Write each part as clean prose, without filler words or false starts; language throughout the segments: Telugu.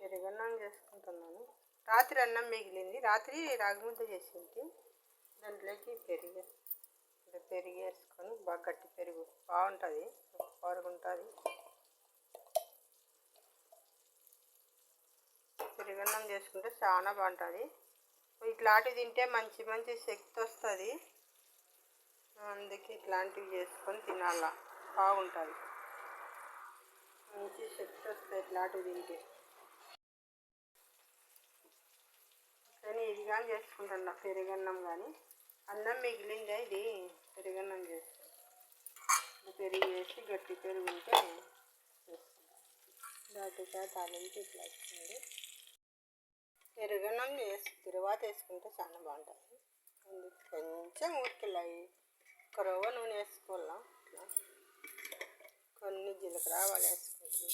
పెరుగన్నం చేసుకుంటున్నాను. రాత్రి అన్నం మిగిలింది. రాత్రి రాగిముద్ద చేసింది. దాంట్లోకి పెరుగు వేసుకొని బాగా గట్టి పెరుగు బాగుంటుంది, సూపర్గా ఉంటుంది. పెరుగన్నం చేసుకుంటే చాలా బాగుంటుంది. ఇట్లాంటివి తింటే మంచి మంచి శక్తి వస్తుంది. అందుకే ఇట్లాంటివి చేసుకొని తినాలా, బాగుంటుంది. మంచి శక్తి వస్తుంది ఇట్లాంటివి తింటే. కానీ ఇది కానీ చేసుకుంటున్నా పెరుగన్నం. కానీ అన్నం మిగిలిందే, ఇది పెరుగన్నం చేస్తాను. పెరుగు వేసి గట్టి పెరుగు ఉంటే దాటిగా తాలింపు ఇట్లా వస్తుంది. పెరుగన్నం వేసి తిరువాత వేసుకుంటే చాలా బాగుంటుంది. కొంచెం ఊరికెళ్ళాయి ఒక రవ్వ నూనె వేసుకోవాలా. ఇట్లా కొన్ని జీలకర్ర ఆవాలు వేసుకుంటుంది.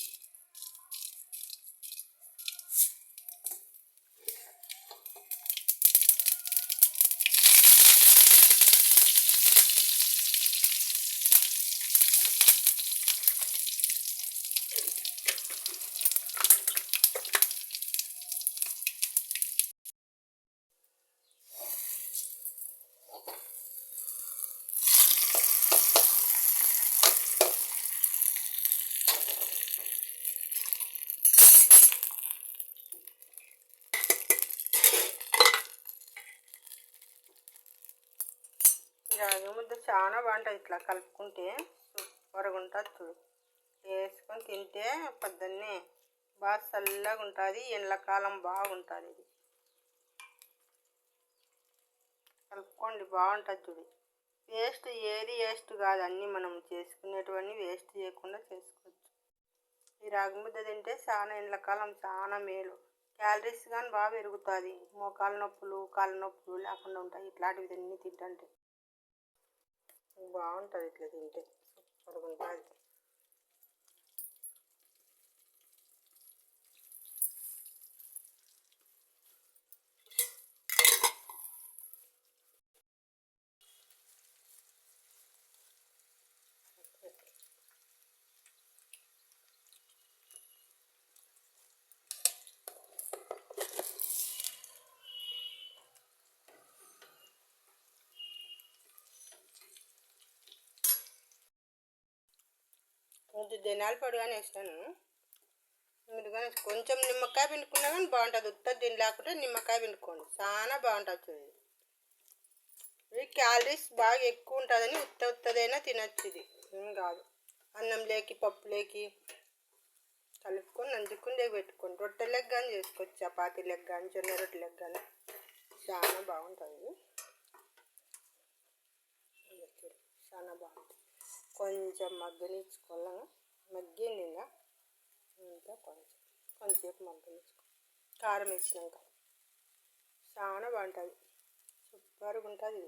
రాగి ముద్ద చాలా బాగుంటుంది. ఇట్లా కలుపుకుంటే సూపర్గా ఉంటుంది. చూడు, వేసుకొని తింటే పొద్దున్నే బాగా చల్లగా ఉంటుంది. ఎండాకాలం బాగుంటుంది. ఇది కలుపుకోండి, బాగుంటుంది. చూడు, ఏది వేస్ట్ కాదు. అన్నీ మనం చేసుకునేటివన్నీ వేస్ట్ చేయకుండా చేసుకోవచ్చు. ఈ రాగి ముద్ద తింటే చాలా ఎండాకాలం చాలా మేలు. క్యాలరీస్ కానీ బాగా పెరుగుతుంది. మోకాళ్ళ నొప్పులు, కాళ్ళ నొప్పులు లేకుండా ఉంటాయి ఇట్లాంటివి అన్నీ తింటే. బాగుంటుంది ఇట్లా తింటే, సూపర్గా ఉంటుంది. కొంచెం ధనియాల పొడి కానీ వేస్తాను. మీరు కానీ కొంచెం నిమ్మకాయ పిండుకున్నా కానీ బాగుంటుంది. ఉత్తది దీని లేకుంటే నిమ్మకాయ పిండుకోండి, చాలా బాగుంటుంది. చూడండి, ఇది క్యాలరీస్ బాగా ఎక్కువ ఉంటుందని ఉత్తదైనా తినచ్చు. ఇది ఏం కాదు. అన్నంలోకి పప్పులోకి కలుపుకొని నంచుకుని పెట్టుకోండి. రొట్టెలకు కానీ చేసుకోవచ్చు, చపాతీలకు కానీ జొన్న రొట్టెలకు కానీ చాలా బాగుంటుంది. చాలా బాగుంటుంది. కొంచెం మగ్గనిచ్చుకోవాలా. మగ్గింది ఇంకా కొంచెంసేపు మగ్గనిచ్చుకో. కారం వేసినాక చాలా బాగుంటుంది, సూపర్గా ఉంటుంది.